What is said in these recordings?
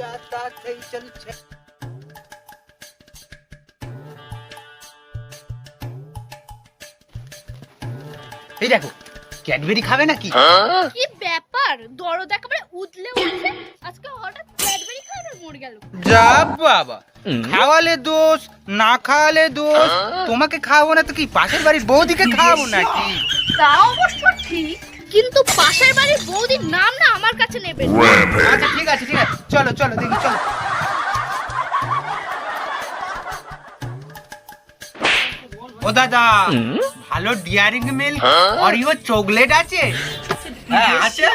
তাড়াতাড়ি চলছে। এই দেখো, ক্যাডবেরি খাবে নাকি? কি ব্যাপার, দরদ একেবারে উতলে উঠছে, আজকে হঠাৎ ক্যাডবেরি খাওয়ার মরে গেল। যা বাবা, খাওয়ালে দোষ, না খাওয়ালে দোষ। তোমাকে খাওয়াবো না তো কি পাশের বাড়ির বৌদিকে খাওয়াবো নাকি? তা অবশ্য ঠিক, কিন্তু পাশের বাড়ির বৌদির নাম না আমার কাছে নেবেন। আচ্ছা ঠিক আছে ঠিক আছে, চলো চলো দেখি চলো। ও দাদা, ভালো ডিয়ারিং মিল্ক অরিও চকলেট আছে? হ্যাঁ আছে।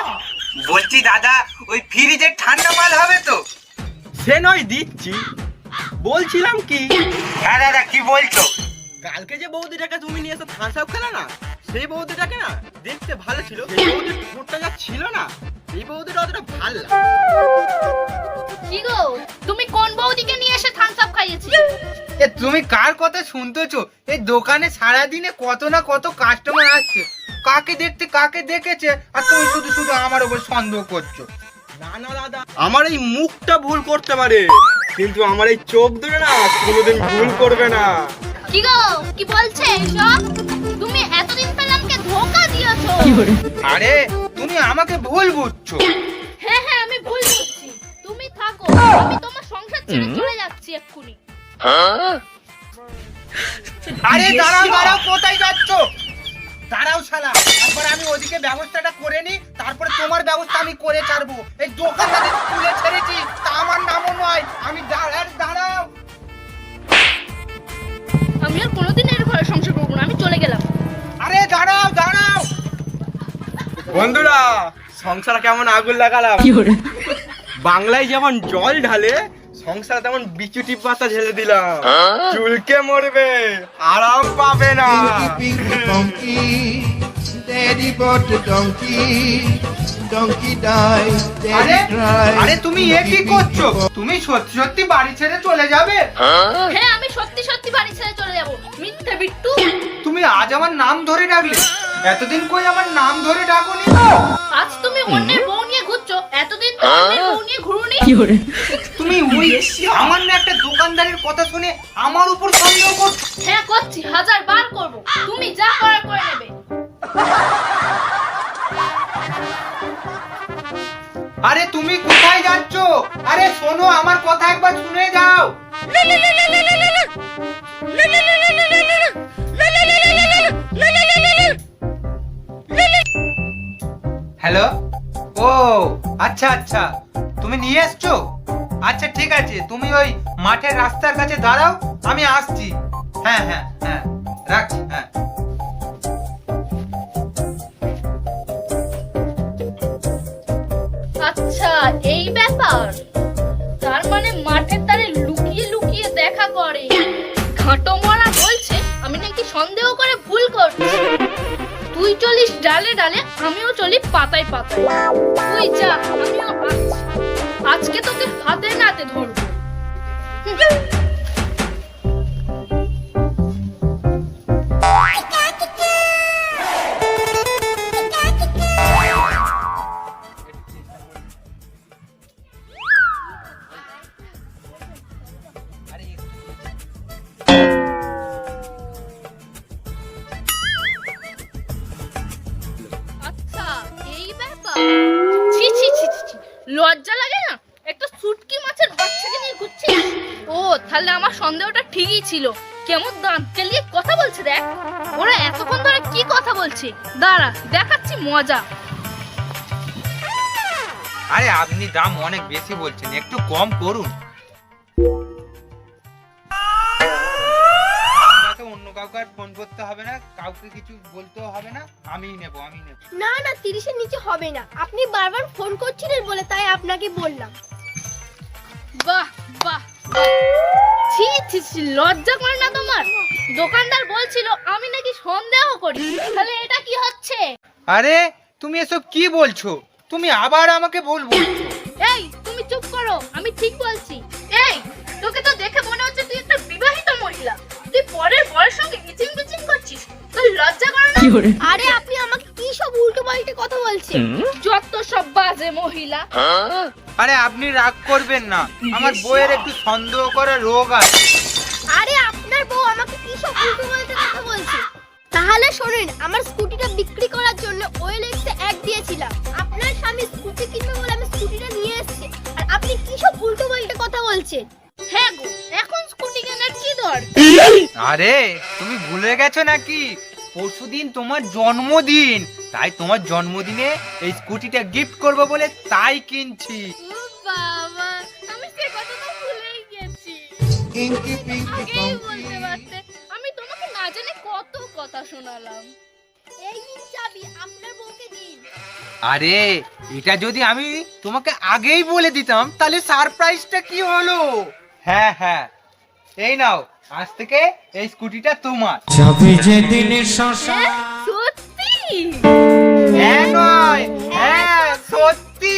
বলছি দাদা, ওই ফ্রিজে ঠান্ডা মাল হবে তো? সে নয় দিচ্ছি, বলছিলাম কি, হ্যাঁ দাদা, কি বলছো? কালকে যে বৌদিটাকে তুমি নিয়ে এসে থামস আপ খেলে না, সেই বৌদিটাকে না দেখতে ভালো ছিল, সেই বৌদির ঠোঁটটা যা ছিল না, এই বৌদিটা অতটা ভালো না। কি গো, তুমি কোন বৌদিকে নিয়ে এসে থামস আপ খাইয়েছিলে? এ তুমি কার কথা শুনতেছো? এই দোকানে সারাদিনে কত না কত কাস্টমার আসছে, কাকে দেখতে কাকে দেখেছে, আর তুমি শুধু শুধু আমার উপর সন্দেহ করছো। না না দাদা, আমার এই মুখটা ভুল করতে পারে, কিন্তু আমার এই চোখ ধরে না কোনোদিন ভুল করবে না। কি গো, কি বলছে এসব? তুমি এতদিন পেলে আমাকে ধোঁকা দিয়েছো। আরে তুমি আমাকে ভুল বুঝছো। হ্যাঁ হ্যাঁ, আমি ভুল বুঝছি। তুমি থাকো, আমি তোমার সংসার ছেড়ে চলে যাচ্ছি এক্ষুনি। আরে দাঁড়াও দাঁড়াও, কোথায় যাচ্ছো? দাঁড়াও শালা, একবার আমি ওদিকে ব্যবস্থাটা করে নি, তারপরে তোমার ব্যবস্থা আমি করে ছাড়বো। এই দোকানটা তুলে ছেড়েছি, তা আমার নামও নয়। আমি দাঁড়াও। আমি আর কোনোদিন এর ঘরে সংসার করবো না, আমি চলে গেলাম। আরে দাঁড়াও দাঁড়াও। বন্ধুরা, সংসার কেমন আগুন লাগালাম, বাংলায় যেমন জল ঢালে, সংসার তেমন বিচুটি পাতা ঢেলে দিলাম। চুলকে মরবে, আরাম পাবে না। আরে তুমি এ কি করছো? তুমি সত্যি সত্যি বাড়ি ছেড়ে চলে যাবে? হ্যাঁ, আমি সত্যি সত্যি বাড়ি ছেড়ে চলে যাবো। মিথ্যে বিট্টু। তুমি আজ আমার নাম ধরে ডাকলে, এতদিন কই আমার নাম ধরে ডাকোনি? আজ তুমি অন্যের বউ নিয়ে ঘুরছো, এতদিন তো অন্যের বউ নিয়ে ঘুরোনি। তুমি ওই সামান্য একটা দোকানদারের কথা শুনে আমার উপর সন্দেহ করছো? হ্যাঁ করছি, 1000 বার করবো। তুমি যা করার করে নেবে। আরে তুমি কোথায় যাচ্ছো? আরে শোনো, আমার কথা একবার শুনে যাও। হ্যালো, ও আচ্ছা আচ্ছা, তুমি নিয়ে এসছো? আচ্ছা ঠিক আছে, তুমি ওই মাঠের রাস্তার কাছে দাঁড়াও, আমি আসছি। হ্যাঁ হ্যাঁ হ্যাঁ, রাখছি। হ্যাঁ আচ্ছা, এই ব্যাপার। তার মানে মাঠের ধারে লুকিয়ে লুকিয়ে দেখা করে। ঘাটো মরা বলছে আমি নাকি সন্দেহ করে ভুল করছি। তুই চলিস ডালে ডালে, আমিও চলি পাতায় পাতায়। তুই যা, আমিও আসছি। আজকে তোকে হাতে নাতে ধরবো। আচ্ছা, এই ব্যাপার। ছি ছি ছি ছি ছি, লজ্জা লাগে না? একটা শুটকি মাছের বাচ্চাকে নিয়ে ঘুরছিস। ও তাহলে আমার সন্দেহটা ঠিকই ছিল। কেমন দাঁত কেলিয়ে কথা বলছে দেখ। ওরা এতক্ষণ ধরে কি কথা বলছে, দাঁড়া দেখাচ্ছি মজা। আরে আপনি দাম অনেক বেশি বলছেন, একটু কম করুন। আপনাকে অন্য কাউকে আর ফোন করতে হবে না, কাউকে কিছু বলতেও হবে না, আমিই নেব। না না, 30-এর নিচে হবে না। আপনি বারবার ফোন করছিলেন বলে তাই আপনাকে বললাম। বাহ বাহ বাহ। ছি ছি ছি, লজ্জা করে না তোমার? দোকানদার বলছিল আমি নাকি সন্দেহ করি, তাহলে এটা কি হচ্ছে? আরে তুমি এসব কি বলছো? তুমি আবার আমাকে ভুল বলছো। এই তুমি চুপ করো, আমি ঠিক বলছি। এই তোকে তো দেখে মনে হচ্ছে তুই একটা বিবাহিত মহিলা। তুই পরের বরের সঙ্গে ইচিং বিচিং করছিস, তোর লজ্জা করে না? আরে আপনি আমাকে কি সব উল্টো পাল্টে কথা বলছে? যত সব বাজে মহিলা। আরে আপনি রাগ করবেন না, আমার বউয়ের একটু সন্দেহ করার রোগ আছে। আরে আপনার বউ আমাকে কি সব উল্টো পাল্টে কথা বলছে? তাহলে শোনেন, আমার স্কুটিটা বিক্রি করার জন্য ওএলএক্সে অ্যাড দিয়েছিলাম। আপনার স্বামী স্কুটি কিনবে বলে আমি স্কুটিটা নিয়ে এসেছি, আর আপনি কি সব উল্টো পাল্টে কথা বলছেন? হ্যাঁ গো, এখন স্কুটি কেনার কি দরকার? আরে তুমি ভুলে গেছো নাকি পরশুদিন তোমার জন্মদিন, তাই তোমার জন্মদিনে এই স্কুটিটা গিফট করবো বলে তাই কিনছি। ও বাবা, আমি সে কথা তো ভুলেই গেছি। আগেই বলতে পারতে, আমি তোমাকে না জানে কত কথা শোনালাম। এই নিন চাবি, আপনার বউকে দিন। আরে এটা যদি আমি তোমাকে আগেই বলে দিতাম তাহলে সারপ্রাইজটা কি হলো। হ্যাঁ হ্যাঁ, এই নাও, আজ থেকে এই স্কুটিটা তোমার। সত্যি? হ্যাঁ নয়, হ্যাঁ সত্যি।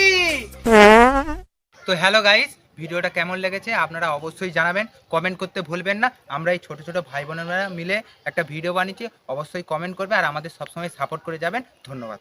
তো হ্যালো গাইস, ভিডিওটা কেমন লেগেছে আপনারা অবশ্যই জানাবেন, কমেন্ট করতে ভুলবেন না। আমরা এই ছোট ছোট ভাই বোনেরা মিলে একটা ভিডিও বানিয়েছি, অবশ্যই কমেন্ট করবে আর আমাদের সবসময় সাপোর্ট করে যাবেন। ধন্যবাদ।